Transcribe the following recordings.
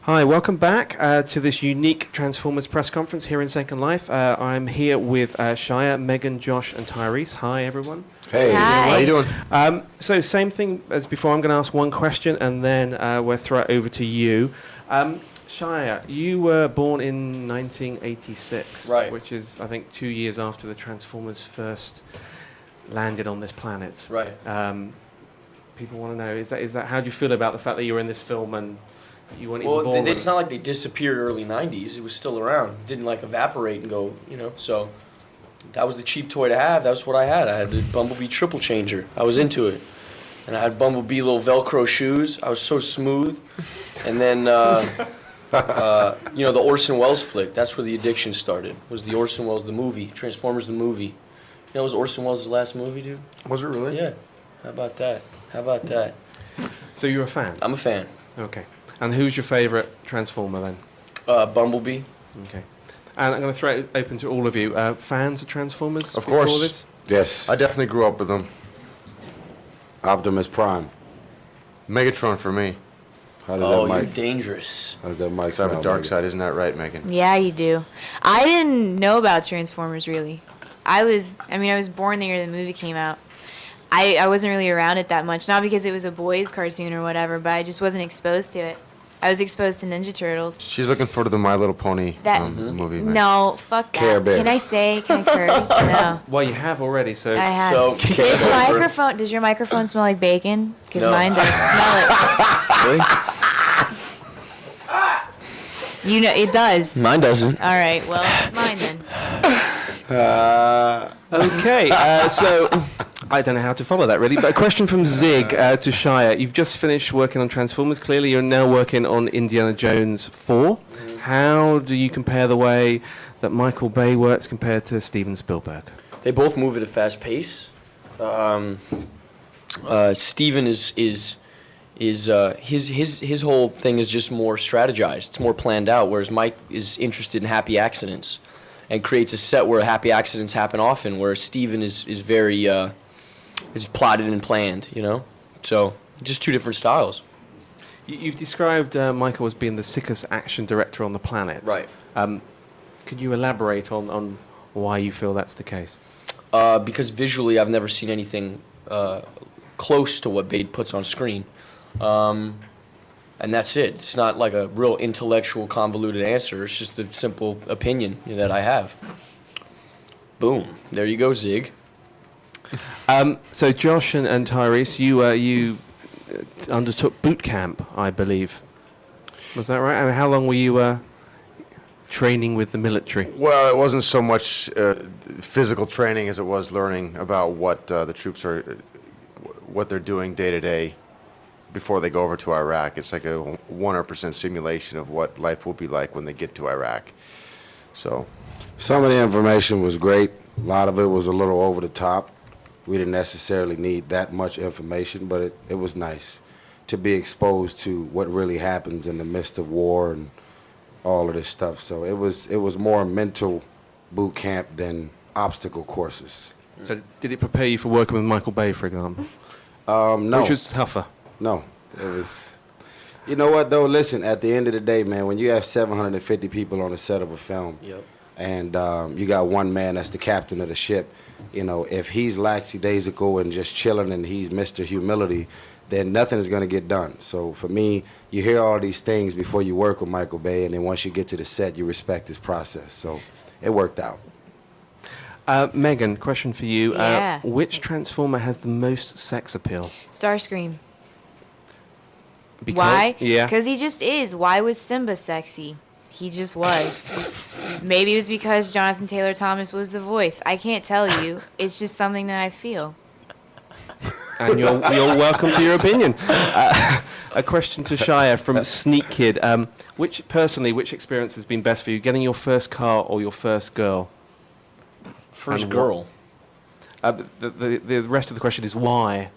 Hi, welcome back to this unique Transformers press conference here in Second Life. I'm here with Shia, Megan, Josh, and Tyrese. Hi, everyone. Hey, Hi. how you doing? So same thing as before. I'm going to ask one question, and then we'll throw it over to you. Shia, you were born in 1986, Right. which is, I think, 2 years after the Transformers first landed on this planet. Right. People want to know, is that how do you feel about the fact that you were in this film and you weren't even Well, born? it's not like they disappeared early 90s. It was still around. It didn't like evaporate and go, so that was the cheap toy to have. That was what I had. I had the Bumblebee triple changer. I was into it. And I had Bumblebee little Velcro shoes. I was so smooth. And then, the Orson Welles flick. That's where the addiction started. Was the Orson Welles, the movie. Transformers, the movie. You know, it was Orson Welles' last movie, dude? Was it really? Yeah. How about that? So you're a fan? I'm a fan. Okay. And who's your favourite Transformer then? Bumblebee. Okay. And I'm going to throw it open to all of you. Fans of Transformers? Of before course. This? Yes. I definitely grew up with them. Optimus Prime. Megatron for me. How does that you're mic? dangerous. How does that mic sound? I have a dark side, isn't that right, Megan? Yeah, you do. I didn't know about Transformers, really. I was born the year the movie came out. I wasn't really around it that much, not because it was a boys' cartoon or whatever, but I just wasn't exposed to it. I was exposed to Ninja Turtles. She's looking forward to the My Little Pony movie. Man. No, fuck that. Care Bear. Can I curse? No. Well, you have already, so... I have. So, This microphone, does your microphone smell like bacon? Because No. mine does. Smell it. Really? You know, it does. Mine doesn't. All right, well, it's mine then. Okay, so I don't know how to follow that really, but a question from Zig to Shia. You've just finished working on Transformers. Clearly, you're now working on Indiana Jones 4. How do you compare the way that Michael Bay works compared to Steven Spielberg? They both move at a fast pace. Steven is his whole thing is just more strategized. It's more planned out, whereas Mike is interested in happy accidents and creates a set where happy accidents happen often, whereas Steven is very is plotted and planned, So just two different styles. You've described Michael as being the sickest action director on the planet. Right. Could you elaborate on why you feel that's the case? Because visually I've never seen anything close to what Bade puts on screen. And that's it. It's not like a real intellectual, convoluted answer. It's just a simple opinion that I have. Boom. There you go, Zig. So Josh and Tyrese, you undertook boot camp, I believe. Was that right? I mean, how long were you training with the military? Well, it wasn't so much physical training as it was learning about what the troops what they're doing day to day before they go over to Iraq. It's like a 100% simulation of what life will be like when they get to Iraq. So some of the information was great. A lot of it was a little over the top. We didn't necessarily need that much information, but it was nice to be exposed to what really happens in the midst of war and all of this stuff. So it was more mental boot camp than obstacle courses. So did it prepare you for working with Michael Bay, for example? No. Which was tougher? No. It was... You know what, though? Listen, at the end of the day, man, when you have 750 people on the set of a film, Yep. and you got one man that's the captain of the ship, if he's lackadaisical and just chilling and he's Mr. Humility, then nothing is going to get done. So for me, you hear all these things before you work with Michael Bay, and then once you get to the set, you respect his process. So it worked out. Megan, question for you. Yeah. Which Transformer has the most sex appeal? Starscream. Because, Why? Yeah. Because he just is. Why was Simba sexy? He just was. Maybe it was because Jonathan Taylor Thomas was the voice. I can't tell you. It's just something that I feel. And you're welcome to your opinion. A question to Shia from Sneak Kid. Which experience has been best for you, getting your first car or your first girl? First And girl. The rest of the question is why.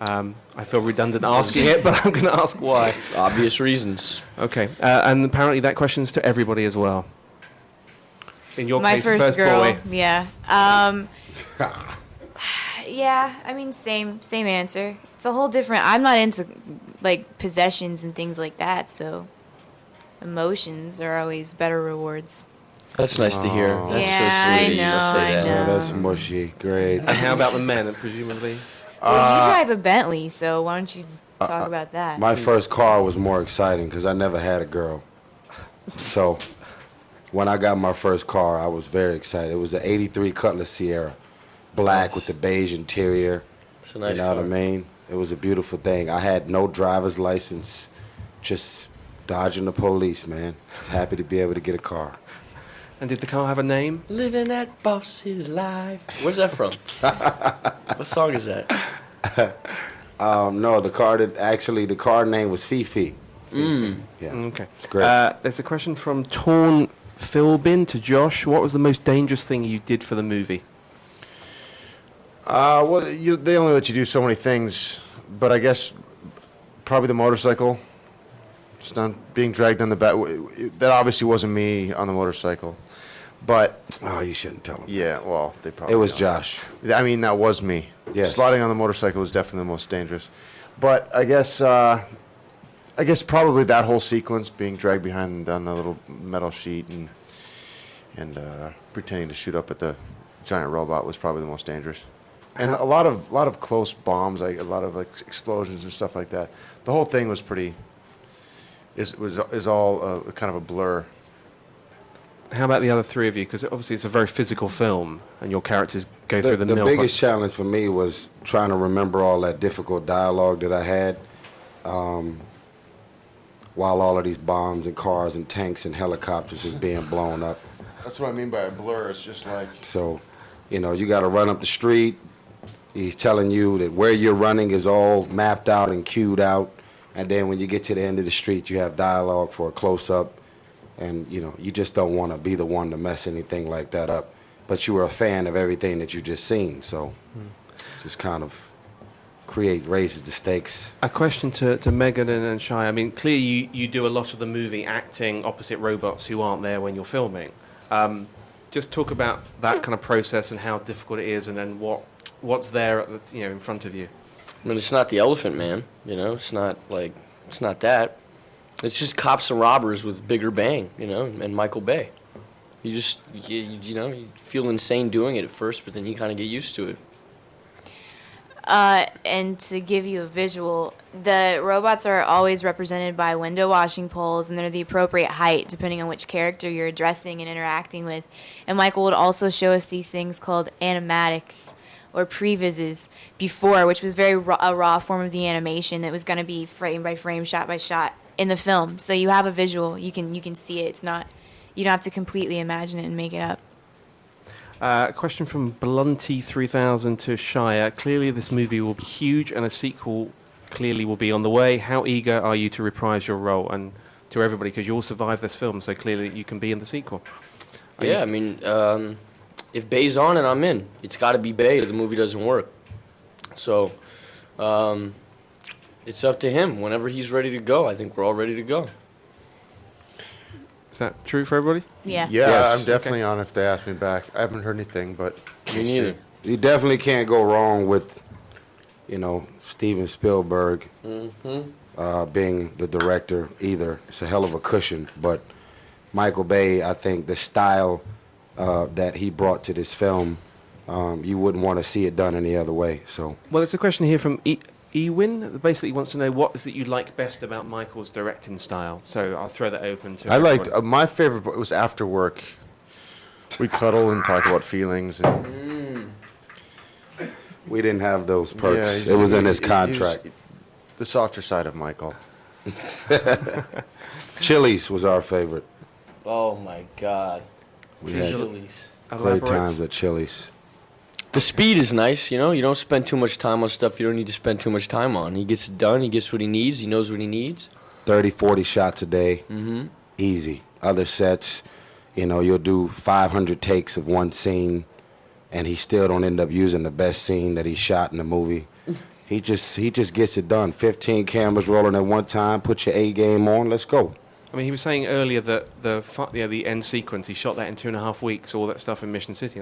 I feel redundant asking it, but I'm going to ask why. Obvious reasons. Okay. And apparently that question's to everybody as well. In your My case, first girl. boy. Yeah. Yeah. I mean, same answer. It's a whole different. I'm not into like possessions and things like that. So emotions are always better rewards. That's nice to hear. That's Yeah, so I sweet. know, to say I that. know. Oh, that's mushy. Great. And how about the men, presumably? Well, you drive a Bentley, so why don't you talk about that? My first car was more exciting because I never had a girl. So when I got my first car, I was very excited. It was an '83 Cutlass Sierra, black with the beige interior. It's a nice You know car. what I mean? It was a beautiful thing. I had no driver's license, just dodging the police, man. I was happy to be able to get a car. And did the car have a name? Living that boss's life. Where's that from? What song is that? No, the car name was Fifi. Fifi. Yeah. Okay. It's great. There's a question from Torn Philbin to Josh. What was the most dangerous thing you did for the movie? Well, they only let you do so many things, but I guess probably the motorcycle stunt, being dragged on the back. That obviously wasn't me on the motorcycle, but Oh, you shouldn't tell them. yeah, well, they probably. It was don't. Josh. I mean, that was me. Yes. Sliding on the motorcycle was definitely the most dangerous, but I guess probably that whole sequence, being dragged behind on the little metal sheet and pretending to shoot up at the giant robot was probably the most dangerous. And a lot of close bombs, like a lot of like explosions and stuff like that. The whole thing was is all kind of a blur. How about the other three of you? Because obviously it's a very physical film, and your characters go through the mill. biggest challenge for me was trying to remember all that difficult dialogue that I had while all of these bombs and cars and tanks and helicopters was being blown up. That's what I mean by a blur. It's just like So, you got to run up the street. He's telling you that where you're running is all mapped out and cued out. And then when you get to the end of the street, you have dialogue for a close-up. And, you just don't want to be the one to mess anything like that up. But you were a fan of everything that you just seen. So just kind of raises the stakes. A question to Megan and Shia. I mean, clearly you do a lot of the movie acting opposite robots who aren't there when you're filming. Just talk about that kind of process and how difficult it is, and then what's there at the, in front of you. I mean, it's not the Elephant Man, it's not that. It's just cops and robbers with bigger bang, and Michael Bay. You feel insane doing it at first, but then you kind of get used to it. And to give you a visual, the robots are always represented by window washing poles, and they're the appropriate height depending on which character you're addressing and interacting with. And Michael would also show us these things called animatics, or previses, before, which was a raw form of the animation that was going to be frame by frame, shot by shot in the film. So you have a visual, you can see it. It's not, you don't have to completely imagine it and make it up. A question from Blunty3000 to Shia. Clearly this movie will be huge and a sequel clearly will be on the way. How eager are you to reprise your role? And to everybody, because you all survived this film, so clearly you can be in the sequel. I mean, if Bay's on it, I'm in. It's got to be Bay or the movie doesn't work. So it's up to him. Whenever he's ready to go, I think we're all ready to go. Is that true for everybody? Yeah. yeah, Yes. I'm definitely on if they ask me back. I haven't heard anything, but Me neither. You definitely can't go wrong with, Steven Spielberg being the director either. It's a hell of a cushion. But Michael Bay, I think the style that he brought to this film, you wouldn't want to see it done any other way. So Well, there's a question here from Ewin that basically wants to know what is it you like best about Michael's directing style. So I'll throw that open to I liked everyone. my favorite part was after work. We cuddle and talk about feelings. And we didn't have those perks. Yeah, it was in his he was contract. the softer side of Michael. Chili's was our favorite. Oh, my God. We had Chili's. great Elaborate. times at Chili's. The speed is nice, you don't spend too much time on stuff you don't need to spend too much time on. He gets it done. He gets what he needs. He knows what he needs. 30, 40 shots a day. Mm-hmm. Easy. Other sets, you'll do 500 takes of one scene, and he still don't end up using the best scene that he shot in the movie. He just gets it done. 15 cameras rolling at one time. Put your A game on. Let's go. I mean, he was saying earlier that the end sequence, he shot that in 2.5 weeks, all that stuff in Mission City.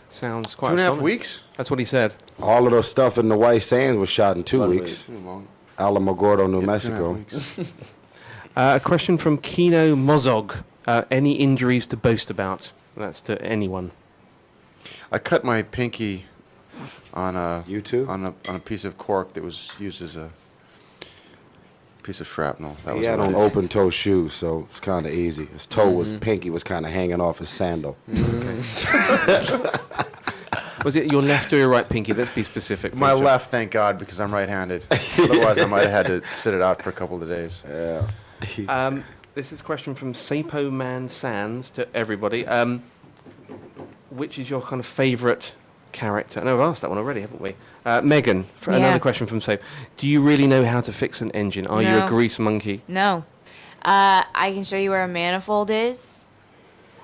Sounds quite 2.5 astonishing. weeks? That's what he said. All of the stuff in the White Sands was shot in 2 By the weeks. Alamogordo, New Mexico. A question from Kino Mozog. Any injuries to boast about? That's to anyone. I cut my pinky on a You too? on a piece of cork that was used as a piece of shrapnel. That He was had it. on open toe shoes, so it's kind of easy. His toe was pinky was kind of hanging off his sandal. Was it your left or your right pinky? Let's be specific. My Peter. left, thank God, because I'm right-handed. Otherwise, I might have had to sit it out for a couple of days. Yeah. This is a question from Sapo Man Sands to everybody. Which is your kind of favourite character? No, we've asked that one already, haven't we? Megan, for another question from Sapo. Do you really know how to fix an engine? Are you a No. grease monkey? No. I can show you where a manifold is,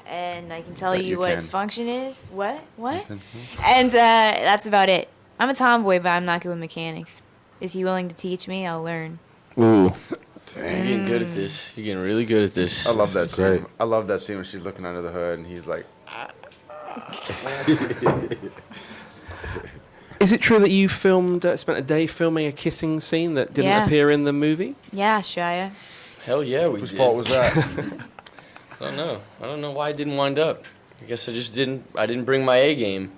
and I can tell Bet you you what its can. function is. What? Nathan? And that's about it. I'm a tomboy, but I'm not good with mechanics. Is he willing to teach me? I'll learn. Ooh. You're getting good at this. You're getting really good at this. I love that Great. scene. I love that scene when she's looking under the hood and he's like, Is it true that you spent a day filming a kissing scene that didn't Yeah. appear in the movie? Yeah, Shia. Hell yeah, we whose did. fault was that? I don't know. I don't know why it didn't wind up. I guess I just didn't. I didn't bring my A game.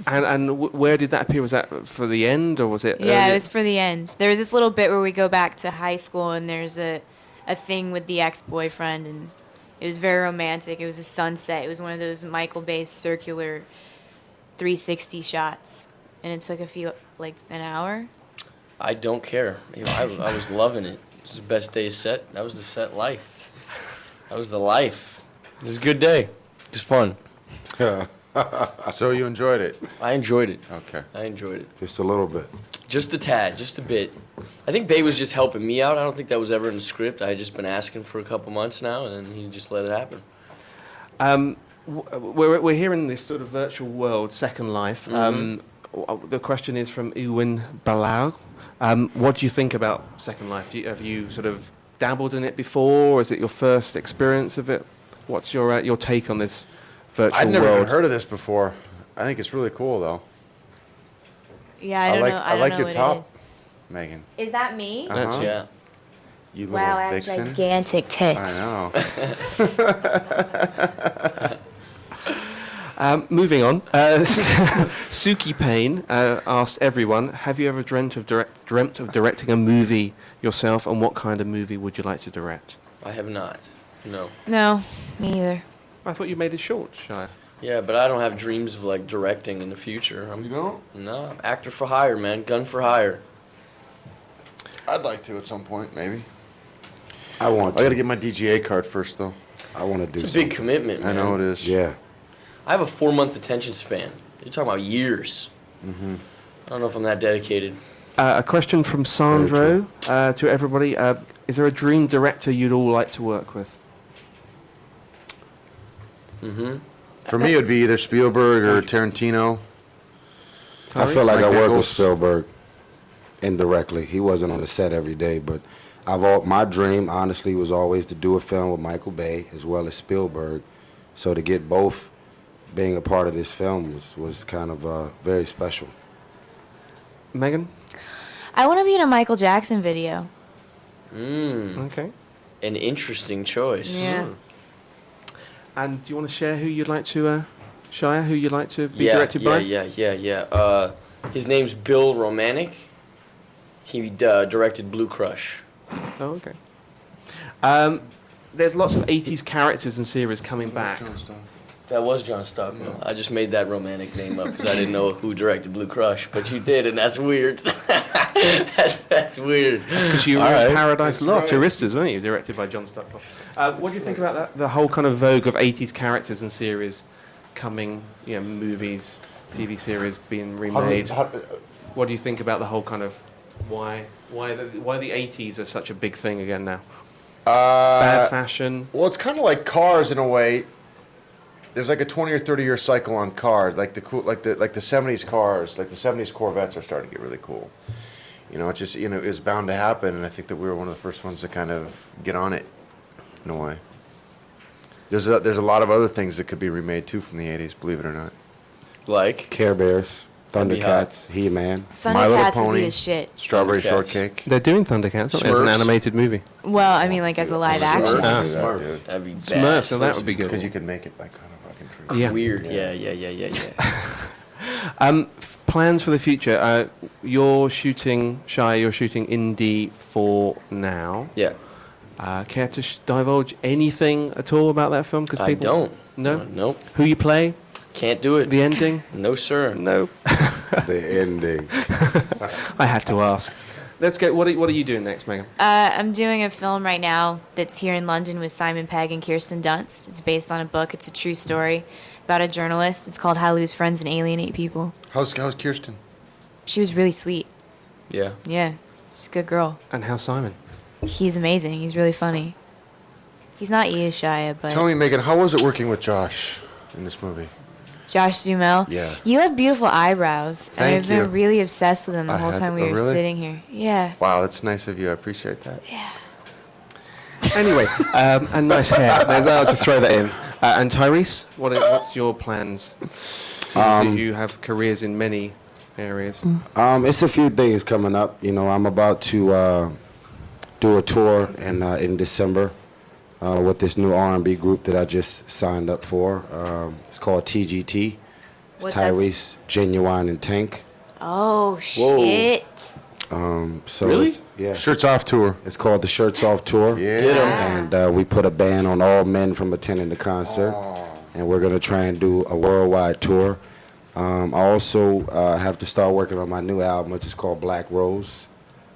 And where did that appear? Was that for the end or was it? Yeah, early? it was for the end. There was this little bit where we go back to high school, and there's a thing with the ex-boyfriend, and it was very romantic. It was a sunset. It was one of those Michael Bay circular 360 shots, and it took an hour. I don't care. I was loving it. It was the best day of set. That was the set life. That was the life. It was a good day. It was fun. So you enjoyed it? I enjoyed it. Okay. I enjoyed it. Just a little bit. Just a tad, just a bit. I think Bay was just helping me out. I don't think that was ever in the script. I had just been asking for a couple months now, and he just let it happen. We're here in this sort of virtual world, Second Life. The question is from Ewan Balau. What do you think about Second Life? Have you sort of dabbled in it before, or is it your first experience of it? What's your take on this virtual I'd never world? even heard of this before. I think it's really cool, though. Yeah, I don't know. I don't like know your what top, Megan. Is that me? That's Yeah. You Wow, I little have vixen. gigantic tits. I know. Moving on, Suki Payne asked everyone, have you ever dreamt of directing a movie yourself, and what kind of movie would you like to direct? I have not. No. No, me either. I thought you made it short, Shia. Yeah, but I don't have dreams of like directing in the future. You don't? No, I'm actor for hire, man. Gun for hire. I'd like to at some point, maybe. I want to. I got to get my DGA card first, though. I want to do It's a something. big commitment, I man. know it is. Yeah. I have a 4-month attention span. You're talking about years. I don't know if I'm that dedicated. A question from Sandro to everybody. Is there a dream director you'd all like to work with? For me, it would be either Spielberg or Tarantino. I feel like Mike I work with Nichols. Spielberg indirectly. He wasn't on the set every day, but my dream, honestly, was always to do a film with Michael Bay as well as Spielberg. So to get both being a part of this film was kind of very special. Megan? I want to be in a Michael Jackson video. Okay. An interesting choice. Yeah. And do you want to share who you'd like to, Shia, who you'd like to be Yeah, directed by? yeah. His name's Bill Romanek. He directed Blue Crush. Oh, okay. There's lots of 80s characters and series coming back. That was John Stockwell. I just made that romantic name up because I didn't know who directed Blue Crush, but you did, and that's weird. that's weird. That's because you were All in right. Paradise Lost, Touristas, weren't you? Directed by John Stockwell. What do you think about that? The whole kind of vogue of 80s characters and series coming, movies, TV series being remade. What do you think about the whole kind of why the 80s are such a big thing again now? Bad fashion. Well, it's kind of like cars in a way. There's like a 20 or 30 year cycle on cars, like the 70s cars, like the 70s Corvettes are starting to get really cool. It's just it's bound to happen, and I think that we were one of the first ones to kind of get on it, in a way. There's a lot of other things that could be remade too from the 80s, believe it or not. Like? Care Bears. That'd be hot. Thundercats, He-Man. My Little Thundercats would Pony. be the shit. Strawberry Thundercats. Shortcake. They're doing Thundercats, aren't they? As an Smurfs. animated movie. Well, I mean, like as a live action. Smurfs. That'd be bad. Smurfs, so that would be good. Because you could make it like kind of fucking tricky. Yeah. Weird. Yeah. Plans for the future. You're shooting, Shia, you're shooting Indie 4 now. Yeah. Care to divulge anything at all about that film? Because I don't. No? Nope. Who you play? Can't do it. The ending? No, sir. No. The ending. I had to ask. Let's go. What are you doing next, Megan? I'm doing a film right now that's here in London with Simon Pegg and Kirsten Dunst. It's based on a book. It's a true story about a journalist. It's called How to Lose Friends and Alienate People. How's Kirsten? She was really sweet. Yeah. Yeah, she's a good girl. And how's Simon? He's amazing. He's really funny. He's not you, Shia, but Tell me, Megan, how was it working with Josh in this movie? Josh Duhamel. Yeah. You have beautiful eyebrows. Thank and I've been you. really obsessed with them the I whole had- time we oh, were really? sitting here. Yeah. Wow, that's nice of you. I appreciate that. Anyway, and nice hair. I'll just throw that in. And Tyrese, what's your plans? Seems that you have careers in many areas. It's a few things coming up. You know, I'm about to do a tour in December with this new R&B group that I just signed up for. It's called TGT. It's What's that? Tyrese, Genuine, and Tank. Oh, shit. So Really? yeah. Shirts off tour. It's called the Shirts Off Tour. Yeah. Get 'em. And we put a ban on all men from attending the concert. And we're going to try and do a worldwide tour. I also have to start working on my new album, which is called Black Rose.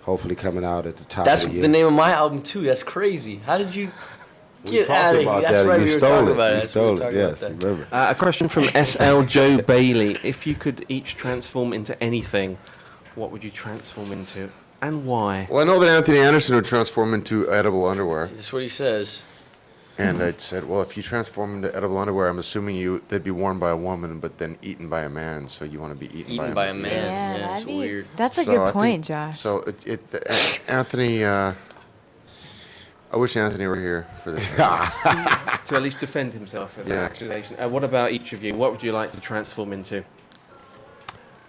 Hopefully coming out at the top That's of the year. the name of my album too. That's crazy. How did you We get talked out of about here? That's that, right. and We you were stole talking it. about it. You That's what we stole were it. talking Yes, about that. remember. A question from SL Joe Bailey. If you could each transform into anything, what would you transform into, and why? Well, I know that Anthony Anderson would transform into edible underwear. That's what he says. And I said, well, if you transform into edible underwear, I'm assuming they'd be worn by a woman, but then eaten by a man. So you want to be eaten by a man. Yeah, that'd it's be, weird. That's a So good I point, think- Josh. So Anthony, I wish Anthony were here for this. To at least defend himself of Yeah. that accusation. What about each of you? What would you like to transform into?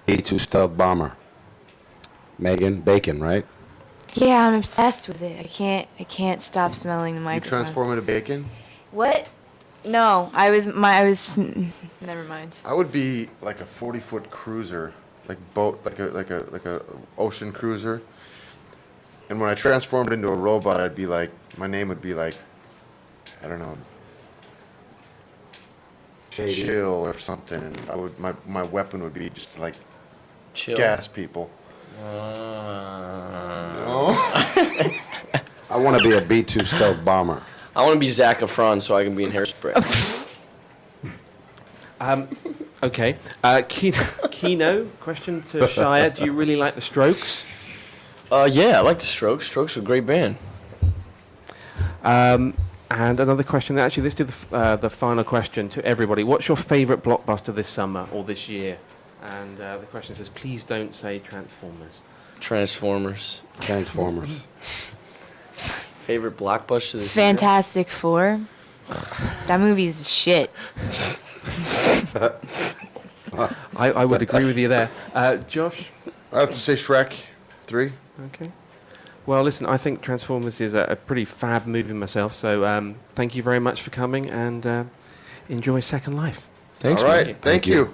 PT2 Stealth Bomber. Megan, bacon, right? Yeah, I'm obsessed with it. I can't stop smelling the You microphone. transform into bacon? What? No, I was. Never mind. I would be like a 40-foot cruiser, like a ocean cruiser. And when I transformed into a robot, I'd be like, my name would be like, I don't know, Chill or something. And I would my weapon would be just like Chill. gas people. I want to be a B2 Stealth Bomber. I want to be Zac Efron so I can be in Hairspray. Okay. Kino, question to Shia. Do you really like the Strokes? Yeah, I like the Strokes. Strokes are a great band. And another question. Actually, let's do the final question to everybody. What's your favourite blockbuster this summer or this year? And the question says, please don't say Transformers. Transformers. Transformers. Favorite blockbuster this year? Fantastic Four. That movie's shit. I would agree with you there. Josh? I have to say Shrek 3. Okay. Well, listen, I think Transformers is a pretty fab movie myself, so thank you very much for coming, and enjoy Second Life. Thanks, All man. right, thank you.